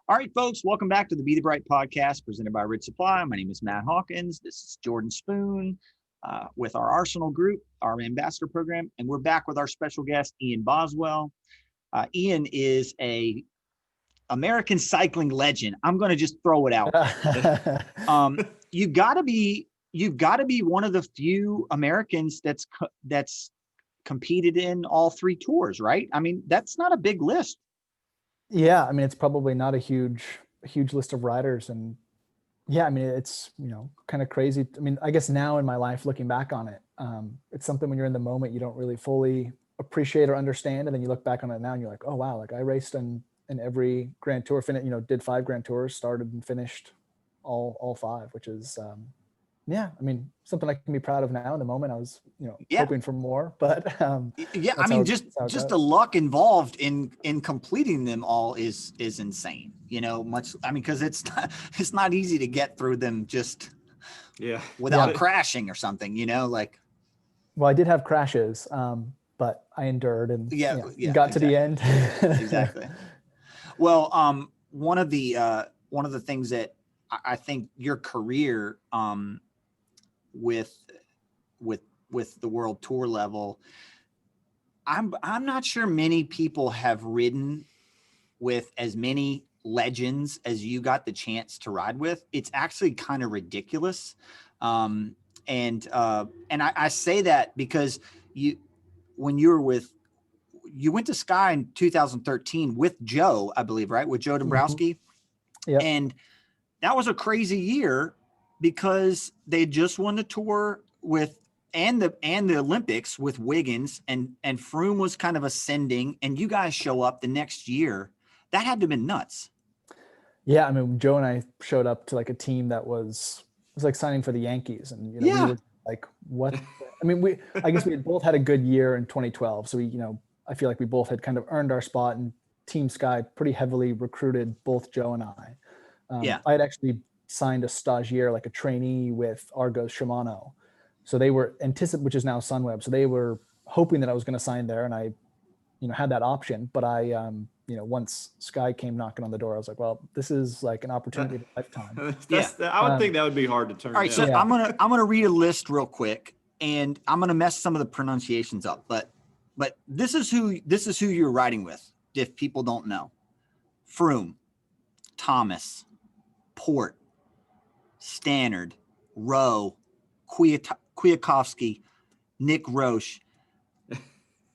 All right, folks, welcome back to the Be the Bright podcast presented by Rid Supply. My name is Matt Hawkins. This is Jordan Spoon with our Arsenal group, our ambassador program, and we're back with our special guest, Ian Boswell. Ian is a American cycling legend. I'm going to just throw it out there. You've got to be one of the few Americans that's competed in all three tours, right? I mean, that's not a big list. Yeah, I mean, it's probably not a huge list of riders. And yeah, I mean, it's, kind of crazy. I mean, I guess now in my life, looking back on it, it's something when you're in the moment, you don't really fully appreciate or understand. And then you look back on it now and you're like, oh, wow, like I raced in every Grand Tour, did 5 Grand Tours, started and finished all 5, which is, yeah, I mean, something I can be proud of now. In the moment, I was, hoping for more, but yeah, I mean, just the luck involved in completing them all is insane. Because it's not easy to get through them just without crashing or something. Well, I did have crashes, but I endured and got to the end. Exactly. Well, one of the things that I think your career with the world tour level, I'm not sure many people have ridden with as many legends as you got the chance to ride with. It's actually kind of ridiculous. And I say that because you went to Sky in 2013 with Joe, I believe, right? With Joe Dombrowski. Mm-hmm. Yep. And that was a crazy year because they just won the tour and the Olympics with Wiggins, and Froome was kind of ascending, and you guys show up the next year. That had to have been nuts. Yeah, I mean, Joe and I showed up to like a team that was like signing for the Yankees, and we were like, what? I mean, I guess we had both had a good year in 2012, so I feel like we both had kind of earned our spot, and Team Sky pretty heavily recruited both Joe and I. I had actually signed a stagiaire, like a trainee with Argos Shimano. So they were which is now Sunweb. So they were hoping that I was going to sign there, and I, had that option. But I, once Sky came knocking on the door, I was like, well, this is like an opportunity of a lifetime. I would think that would be hard to turn. All right, down. so I'm gonna read a list real quick, and I'm gonna mess some of the pronunciations up, but this is who you're riding with. If people don't know, Froome, Thomas, Port, Stannard, Rowe, Kwiatkowski, Nick Roche,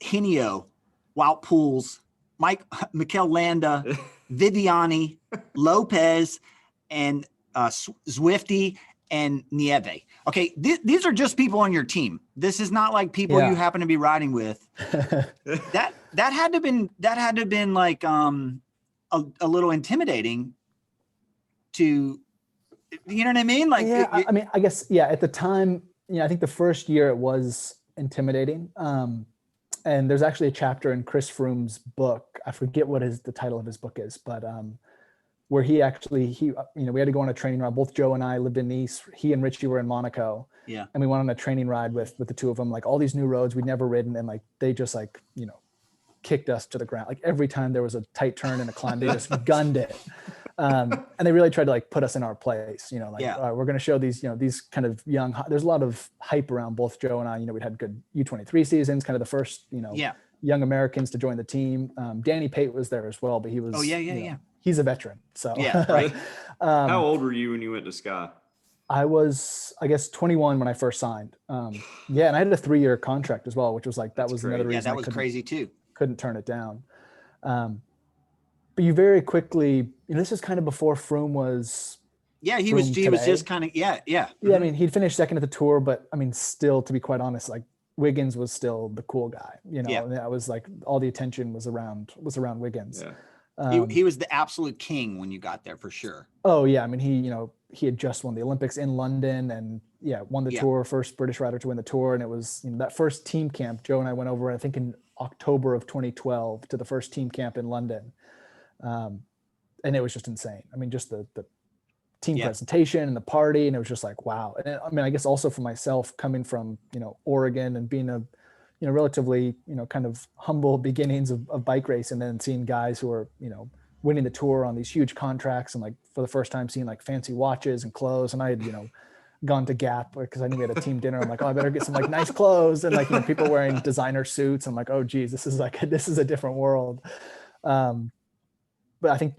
Hinio, Wout Pools, Mikel Landa, Viviani, Lopez, and Zwifty and Nieve. Okay, these are just people on your team. This is not like people you happen to be riding with. that had to have been like a little intimidating to, you know what I mean? Like, I mean, I guess, at the time, I think the first year it was intimidating. And there's actually a chapter in Chris Froome's book. I forget what the title of his book is, but where we had to go on a training ride. Both Joe and I lived in Nice. He and Richie were in Monaco. Yeah. And we went on a training ride with the two of them, like all these new roads we'd never ridden. And like, they just like, kicked us to the ground. Like every time there was a tight turn and a climb, they just gunned it. And they really tried to like put us in our place, all right, we're going to show these, these kind of young, there's a lot of hype around both Joe and I. We'd had good U23 seasons, kind of the first, young Americans to join the team. Danny Pate was there as well, but he was, he's a veteran. So right. How old were you when you went to Sky? I was, I guess, 21 when I first signed. And I had a 3-year contract as well, which was like, that was another reason. Yeah, that was crazy too. Couldn't turn it down. But you very quickly, this is kind of before Froome was. Yeah, he was just kind of, yeah. Yeah, I mean, he'd finished second at the tour, but I mean, still, to be quite honest, like Wiggins was still the cool guy, and that was like all the attention was around Wiggins. Yeah. He was the absolute king when you got there, for sure. Oh yeah, I mean, he had just won the Olympics in London, and won the tour, first British rider to win the tour, and it was that first team camp. Joe and I went over, I think in October of 2012, to the first team camp in London. And it was just insane. I mean, just the team presentation and the party, and it was just like, wow. And I mean, I guess also for myself, coming from, Oregon and being a, relatively, kind of humble beginnings of bike racing, and then seeing guys who are, winning the tour on these huge contracts and like for the first time seeing like fancy watches and clothes. And I had, gone to Gap because I knew we had a team dinner. I'm like, oh, I better get some like nice clothes and like, people wearing designer suits. I'm like, oh geez, this is a different world. But I think,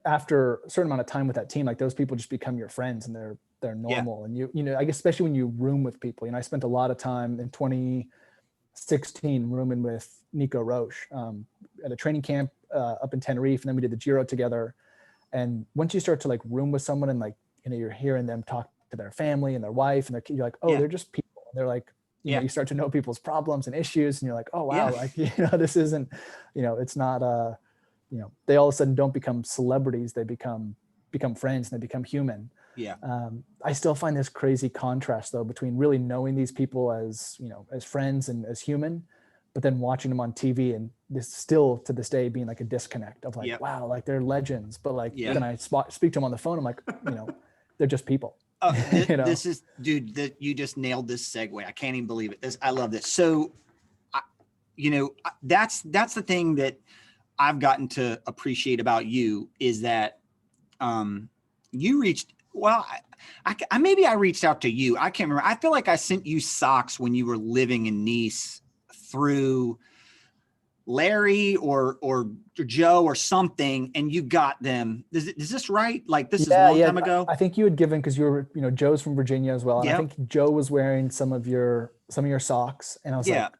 after a certain amount of time with that team, like those people just become your friends and they're normal. And I guess especially when you room with people, I spent a lot of time in 2016 rooming with Nico Roche at a training camp up in Tenerife. And then we did the Giro together. And once you start to like room with someone and like, you're hearing them talk to their family and their wife and their kid, you're like, oh, they're just people. And they're like, you start to know people's problems and issues and you're like, oh, wow. Like, this isn't, it's not they all of a sudden don't become celebrities. They become friends and they become human. Yeah. I still find this crazy contrast though, between really knowing these people as, as friends and as human, but then watching them on TV and this still to this day being like a disconnect of like, wow, like they're legends. But like, then I speak to them on the phone. I'm like, they're just people. This is, dude, you just nailed this segue. I can't even believe it. I love this. So, that's the thing that I've gotten to appreciate about you is that you reached, well, I maybe I reached out to you. I can't remember. I feel like I sent you socks when you were living in Nice through Larry or Joe or something, and you got them. Is this right? Like this is a long time ago? I think you had given, because you were, Joe's from Virginia as well. And I think Joe was wearing some of your socks. And I was like,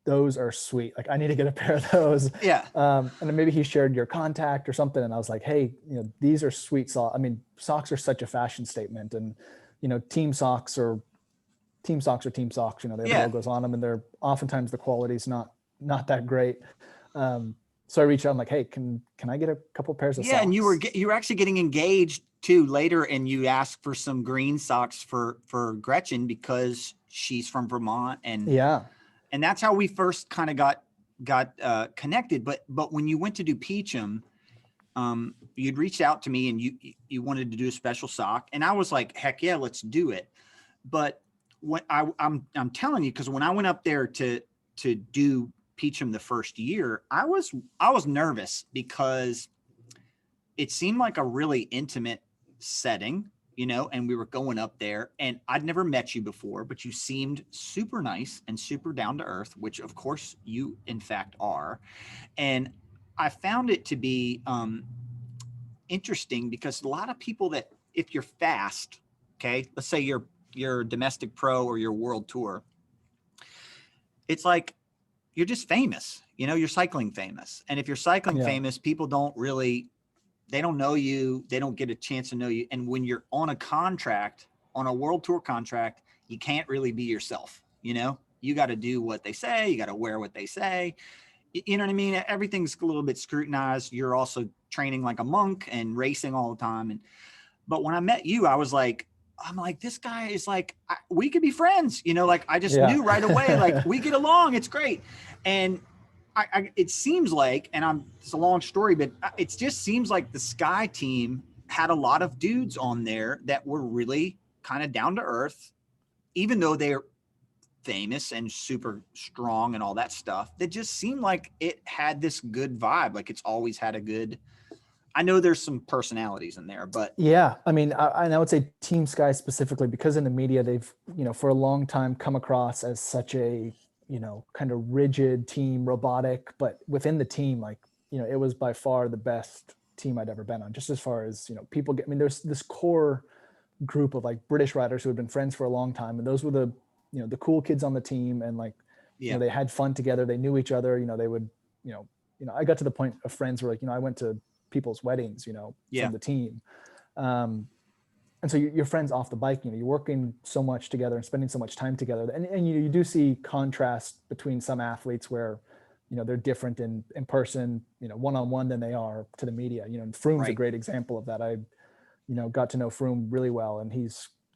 those are sweet. Like I need to get a pair of those. Yeah. And then maybe he shared your contact or something. And I was like, hey, these are sweet socks. I mean, socks are such a fashion statement, and, team socks are team socks. They have logos on them, and they're oftentimes the quality's not that great. So I reached out. I'm like, hey, can I get a couple pairs of socks? Yeah, and you were actually getting engaged too later, and you asked for some green socks for Gretchen because she's from Vermont, and that's how we first kind of got connected. But when you went to do Peachum, you'd reached out to me and you wanted to do a special sock, and I was like, heck yeah, let's do it. But when I'm telling you, because when I went up there to do Peachum the first year, I was nervous because it seemed like a really intimate setting, and we were going up there, and I'd never met you before, but you seemed super nice and super down to earth, which of course you in fact are. And I found it to be interesting because a lot of people that, if you're fast, okay, let's say you're domestic pro or your world tour, it's like you're just famous, you're cycling famous. And if you're cycling famous, people they don't know you. They don't get a chance to know you. And when you're on a world tour contract, you can't really be yourself. You got to do what they say. You got to wear what they say. You know what I mean? Everything's a little bit scrutinized. You're also training like a monk and racing all the time. But when I met you, I'm like, this guy is like, we could be friends, like I just knew right away, like we get along. It's great. And it seems like, and it's a long story, but it just seems like the Sky team had a lot of dudes on there that were really kind of down to earth, even though they're famous and super strong and all that stuff. That just seemed like it had this good vibe. Like it's always had a good, I know there's some personalities in there, but I mean, I would say Team Sky specifically, because in the media, they've, for a long time come across as such a, kind of rigid team, robotic, but within the team, like, it was by far the best team I'd ever been on, just as far as, people get, there's this core group of like British riders who had been friends for a long time. And those were the, the cool kids on the team. And like, they had fun together. They knew each other, they would, I got to the point of friends where like, I went to people's weddings, from the team. And so you're friends off the bike, you're working so much together and spending so much time together. And you do see contrast between some athletes where, they're different in person, one-on-one than they are to the media. And Froome's a great example of that. I, got to know Froome really well, and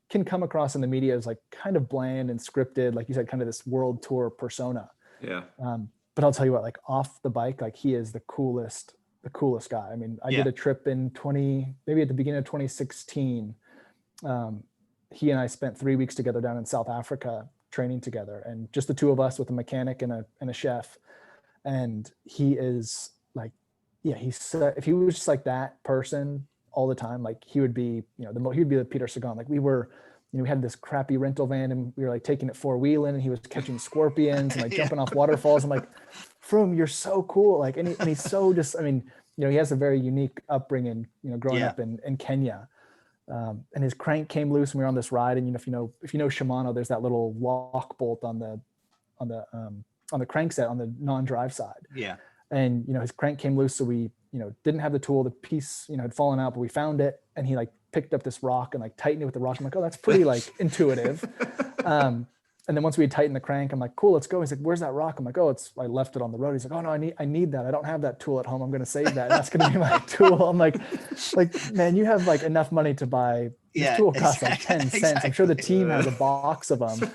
can come across in the media as like kind of bland and scripted, like you said, kind of this world tour persona. Yeah. But I'll tell you what, like off the bike, like he is the coolest guy. I mean, I did a trip in maybe at the beginning of 2016. He and I spent 3 weeks together down in South Africa training together, and just the two of us with a mechanic and a chef. And he is like, yeah, if he was just like that person all the time, like he would be, he would be the Peter Sagan. Like we were, we had this crappy rental van and we were like taking it 4-wheeling and he was catching scorpions and like jumping off waterfalls. I'm like, Froome, you're so cool. Like, and he's so just, I mean, he has a very unique upbringing, growing up in Kenya. And his crank came loose and we were on this ride. And, if you know Shimano, there's that little lock bolt on the crankset on the non-drive side. Yeah. And, his crank came loose. So we, didn't have the tool, the piece, had fallen out, but we found it and he like picked up this rock and like tightened it with the rock. I'm like, oh, that's pretty like intuitive. And then once we had tightened the crank, I'm like, cool, let's go. He's like, where's that rock? I'm like, oh, I left it on the road. He's like, oh no, I need that. I don't have that tool at home. I'm going to save that. That's going to be my tool. I'm like, man, you have like enough money to buy this tool costs like 10 cents. I'm sure the team has a box of them.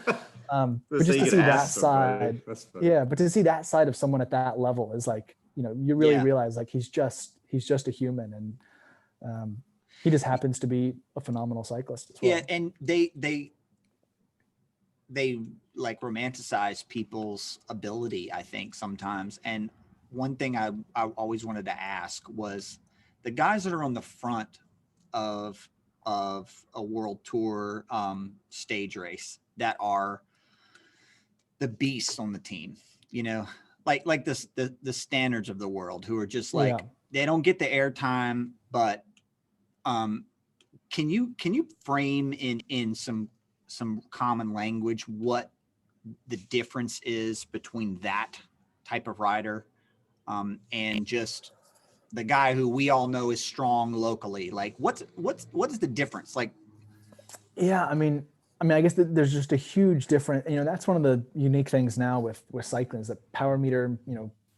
But just to see that side, but to see that side of someone at that level is like, you really realize like he's just a human, and he just happens to be a phenomenal cyclist as well. Yeah, and they like romanticize people's ability, I think, sometimes. And one thing I always wanted to ask was the guys that are on the front of a world tour stage race that are the beasts on the team, like the standards of the world, who are just like, they don't get the airtime, but can you frame in some common language what the difference is between that type of rider and just the guy who we all know is strong locally? Like what is the difference? Like, yeah, I mean, I guess there's just a huge difference. That's one of the unique things now with cycling is that power meter,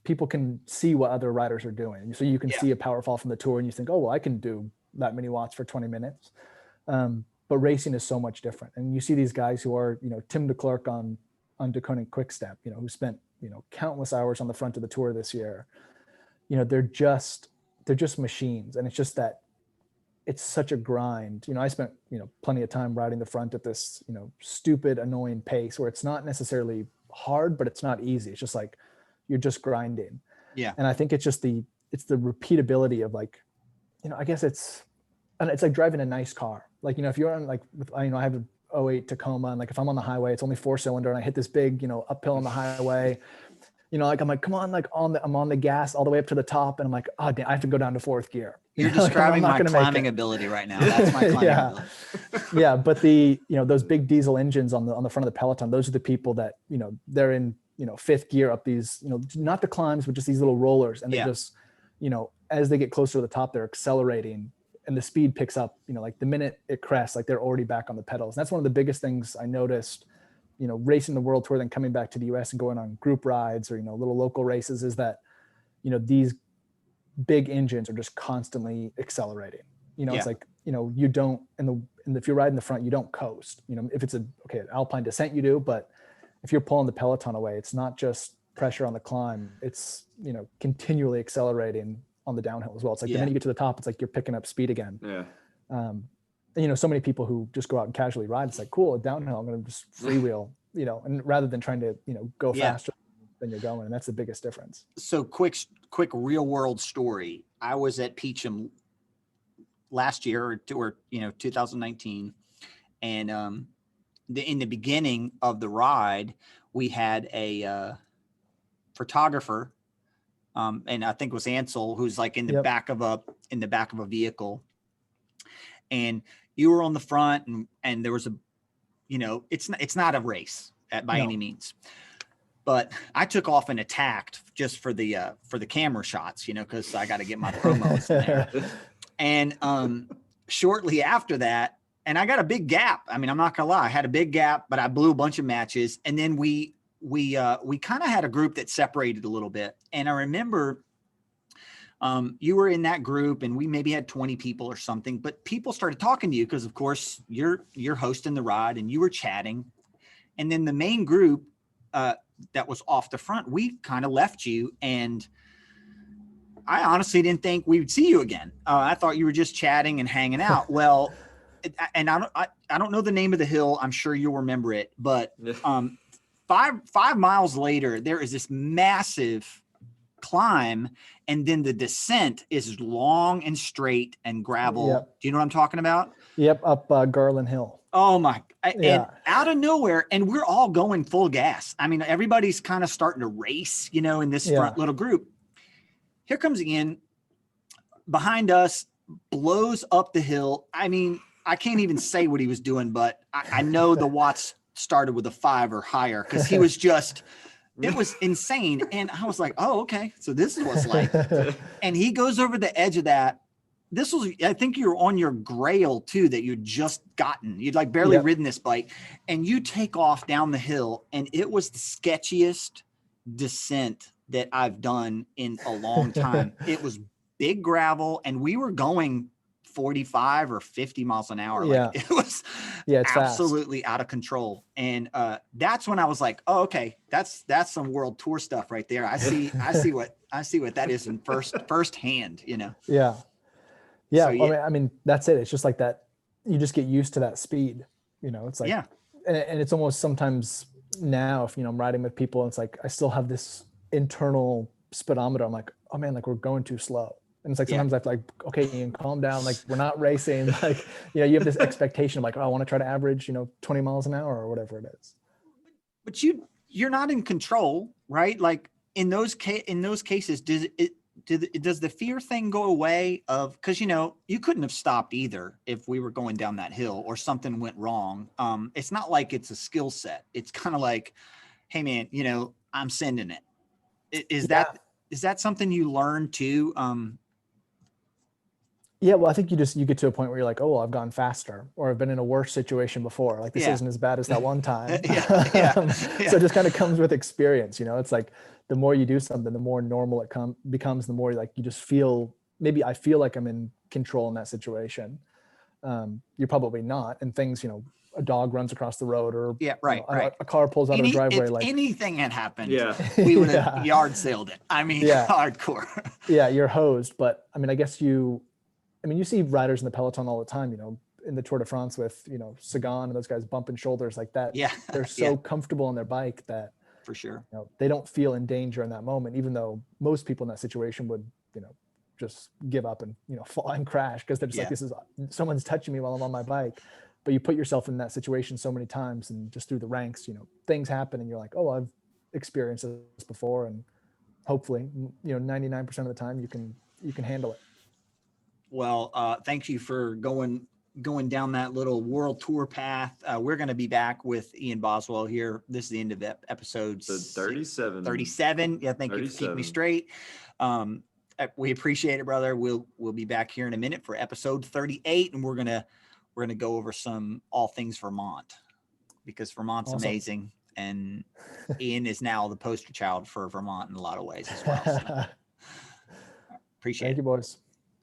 people can see what other riders are doing. So you can see a power fall from the tour and you think, oh, well, I can do that many watts for 20 minutes. But racing is so much different. And you see these guys who are, Tim de Klerk on Deceuninck Quickstep, who spent, countless hours on the front of the tour this year. They're just machines. And it's just that it's such a grind. I spent, plenty of time riding the front at this, stupid, annoying pace where it's not necessarily hard, but it's not easy. It's just like, you're just grinding. Yeah. And I think it's just it's the repeatability of like, I guess it's like driving a nice car. Like, if you're on like, I have an 08 Tacoma and like, if I'm on the highway, it's only 4-cylinder and I hit this big, uphill on the highway, like, I'm like, come on, like I'm on the gas all the way up to the top. And I'm like, oh, damn, I have to go down to 4th gear. You're describing my climbing ability right now. That's my climbing ability. Yeah. But those big diesel engines on the front of the peloton, those are the people that, they're in, 5th gear up these, not the climbs, but just these little rollers. And they just, as they get closer to the top, they're accelerating and the speed picks up, like the minute it crests, like they're already back on the pedals. And that's one of the biggest things I noticed, racing the world tour, then coming back to the US and going on group rides or, little local races, is that, these big engines are just constantly accelerating. It's like, you don't, and if you're riding the front, you don't coast. If it's alpine descent, you do, but if you're pulling the peloton away, it's not just pressure on the climb. It's, continually accelerating on the downhill as well. It's like the minute you get to the top, it's like you're picking up speed again. Yeah. And, so many people who just go out and casually ride, it's like, cool, downhill, I'm going to just freewheel, and rather than trying to, go faster than you're going. And that's the biggest difference. So quick real world story. I was at Peacham last year or 2019. And in the beginning of the ride, we had a photographer, and I think it was Ansel, who's like in the back of a vehicle. And you were on the front, and there was it's not a race by any means, but I took off and attacked just for the camera shots, because I got to get my promos in there. And shortly after that, and I got a big gap. I mean, I'm not gonna lie, I had a big gap, but I blew a bunch of matches. And then we kind of had a group that separated a little bit. And I remember you were in that group, and we maybe had 20 people or something, but people started talking to you because, of course, you're hosting the ride, and you were chatting. And then the main group that was off the front, we kind of left you, and I honestly didn't think we would see you again. I thought you were just chatting and hanging out. Well, and I don't know the name of the hill. I'm sure you'll remember it, but 5 miles later, there is this massive climb, and then the descent is long and straight and gravel. Yep. Do you know what I'm talking about? Yep, up Garland Hill. Oh my! And Yeah. out of nowhere, and we're all going full gas. I mean, everybody's kind of starting to race, you know, in this front little group. Here comes Ian behind us, blows up the hill. I mean, I can't even say what he was doing, but I know the watts started with a 5 or higher because he was just, it was insane. And I was like, oh, okay. So this is what's like. And he goes over the edge of that. This was, I think you were on your Grail too, that you'd just gotten. You'd like barely ridden this bike, and you take off down the hill, and it was the sketchiest descent that I've done in a long time. It was big gravel, and we were going 45 or 50 miles an hour. Like it was absolutely out of control. And that's when I was like, oh, okay, that's some world tour stuff right there. I see what that is in first hand, you know? Yeah. Yeah. So, I mean, that's it. It's just like that. You just get used to that speed, you know, it's like, and it's almost sometimes now if, you know, I'm riding with people, and it's like, I still have this internal speedometer. I'm like, oh man, like we're going too slow. And it's like, sometimes I have to like, okay, Ian, calm down. Like we're not racing. Like, you know, you have this expectation of like, oh, I want to try to average, you know, 20 miles an hour or whatever it is. But you're not in control, right? Like in those cases, does the fear thing go away of, because, you know, you couldn't have stopped either if we were going down that hill or something went wrong. It's not like it's a skill set. It's kind of like, hey man, you know, I'm sending it. Is that something you learn too? Yeah, well, I think you get to a point where you're like, oh, well, I've gone faster, or I've been in a worse situation before. Like this isn't as bad as that one time. So it just kind of comes with experience, you know. It's like the more you do something, the more normal it becomes. The more like you just feel. Maybe I feel like I'm in control in that situation. You're probably not, and things, you know, a dog runs across the road, or a car pulls out of a driveway. If like anything had happened, we would have yard sailed it. I mean, hardcore. Yeah, you're hosed. But I mean, I guess you see riders in the peloton all the time, you know, in the Tour de France with, you know, Sagan and those guys bumping shoulders like that. Yeah. They're so comfortable on their bike that for sure, you know, they don't feel in danger in that moment, even though most people in that situation would, you know, just give up and, you know, fall and crash because they're just like, this is, someone's touching me while I'm on my bike. But you put yourself in that situation so many times, and just through the ranks, you know, things happen and you're like, oh, I've experienced this before. And hopefully, you know, 99% of the time you can handle it. Well, thank you for going down that little world tour path. We're going to be back with Ian Boswell here. This is the end of episode 37. 37. Yeah, thank you for keeping me straight. We appreciate it, brother. We'll be back here in a minute for episode 38, and we're gonna go over all things Vermont, because Vermont's amazing, and Ian is now the poster child for Vermont in a lot of ways as well. So. Appreciate it. Thank you, boys.